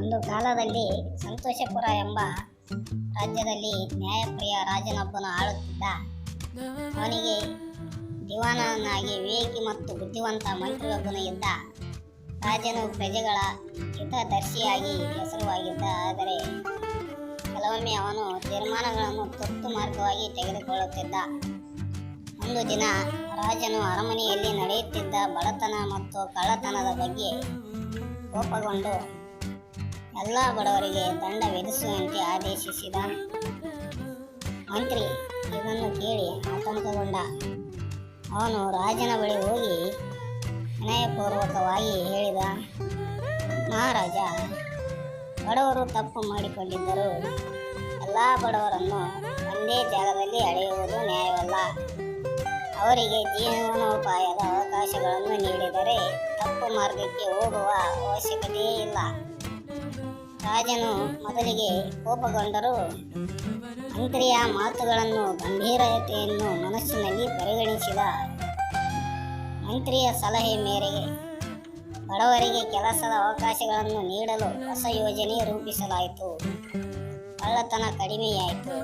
ಒಂದು ಕಾಲದಲ್ಲಿ ಸಂತೋಷಪುರ ಎಂಬ ರಾಜ್ಯದಲ್ಲಿ ನ್ಯಾಯಪ್ರಿಯ ರಾಜನೊಬ್ಬನು ಆಳುತ್ತಿದ್ದ. ಅವನಿಗೆ ದಿವಾನನಾಗಿ ವಿವೇಕಿ ಮತ್ತು ಬುದ್ಧಿವಂತ ಮಂತ್ರಿಯೊಬ್ಬನು ಇದ್ದ. ರಾಜನು ಪ್ರಜೆಗಳ ಹಿತದರ್ಶಿಯಾಗಿ ಹೆಸರುವಾಗಿದ್ದ. ಆದರೆ ಕೆಲವೊಮ್ಮೆ ಅವನು ತೀರ್ಮಾನಗಳನ್ನು ತುರ್ತು ಮಾರ್ಗವಾಗಿ ತೆಗೆದುಕೊಳ್ಳುತ್ತಿದ್ದ. ಒಂದು ದಿನ ರಾಜನು ಅರಮನೆಯಲ್ಲಿ ನಡೆಯುತ್ತಿದ್ದ ಬಡತನ ಮತ್ತು ಕಳ್ಳತನದ ಬಗ್ಗೆ ಕೋಪಗೊಂಡು ಎಲ್ಲ ಬಡವರಿಗೆ ದಂಡ ವಿಧಿಸುವಂತೆ ಆದೇಶಿಸಿದ. ಮಂತ್ರಿ ಇದನ್ನು ಕೇಳಿ ಆತಂಕಗೊಂಡ. ಅವನು ರಾಜನ ಬಳಿ ಹೋಗಿ ವಿನಯಪೂರ್ವಕವಾಗಿ ಹೇಳಿದ, ಮಹಾರಾಜ, ಬಡವರು ತಪ್ಪು ಮಾಡಿಕೊಂಡಿದ್ದರು. ಎಲ್ಲ ಬಡವರನ್ನು ಒಂದೇ ಜಾಗದಲ್ಲಿ ಅಳೆಯುವುದು ನ್ಯಾಯವಲ್ಲ. ಅವರಿಗೆ ಜೀವನೋಪಾಯದ ಅವಕಾಶಗಳನ್ನು ನೀಡಿದರೆ ತಪ್ಪು ಮಾರ್ಗಕ್ಕೆ ಹೋಗುವ ಅವಶ್ಯಕತೆಯೇ ಇಲ್ಲ. ರಾಜನು ಮೊದಲಿಗೆ ಕೋಪಗೊಂಡರೂ ಮಂತ್ರಿಯ ಮಾತುಗಳನ್ನು ಗಂಭೀರತೆಯನ್ನು ಮನಸ್ಸಿನಲ್ಲಿ ಪರಿಗಣಿಸಿದ. ಮಂತ್ರಿಯ ಸಲಹೆ ಮೇರೆಗೆ ಬಡವರಿಗೆ ಕೆಲಸದ ಅವಕಾಶಗಳನ್ನು ನೀಡಲು ಹೊಸ ಯೋಜನೆ ರೂಪಿಸಲಾಯಿತು. ಕಳ್ಳತನ ಕಡಿಮೆಯಾಯಿತು.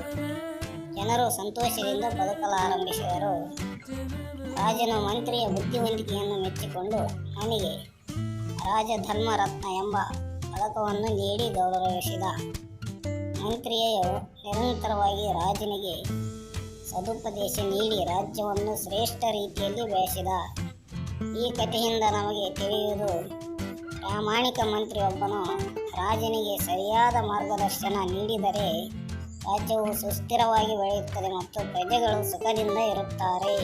ಜನರು ಸಂತೋಷದಿಂದ ಬದುಕಲಾರಂಭಿಸಿದರು. ರಾಜನು ಮಂತ್ರಿಯ ಬುದ್ಧಿವಂತಿಕೆಯನ್ನು ಮೆಚ್ಚಿಕೊಂಡು ಅವನಿಗೆ ರಾಜಧರ್ಮ ರತ್ನ ಎಂಬ ಪದಕವನ್ನು ನೀಡಿ ಗೌರವಿಸಿದ. ಮಂತ್ರಿಯು ನಿರಂತರವಾಗಿ ರಾಜನಿಗೆ ಸದುಪದೇಶ ನೀಡಿ ರಾಜ್ಯವನ್ನು ಶ್ರೇಷ್ಠ ರೀತಿಯಲ್ಲಿ ಬೆಳೆಸಿದ. ಈ ಕಥೆಯಿಂದ ನಮಗೆ ತಿಳಿಯುವುದು, ಪ್ರಾಮಾಣಿಕ ಮಂತ್ರಿಯೊಬ್ಬನು ರಾಜನಿಗೆ ಸರಿಯಾದ ಮಾರ್ಗದರ್ಶನ ನೀಡಿದರೆ ರಾಜ್ಯವು ಸುಸ್ಥಿರವಾಗಿ ಬೆಳೆಯುತ್ತದೆ ಮತ್ತು ಪ್ರಜೆಗಳು ಸುಖದಿಂದ ಇರುತ್ತಾರೆ.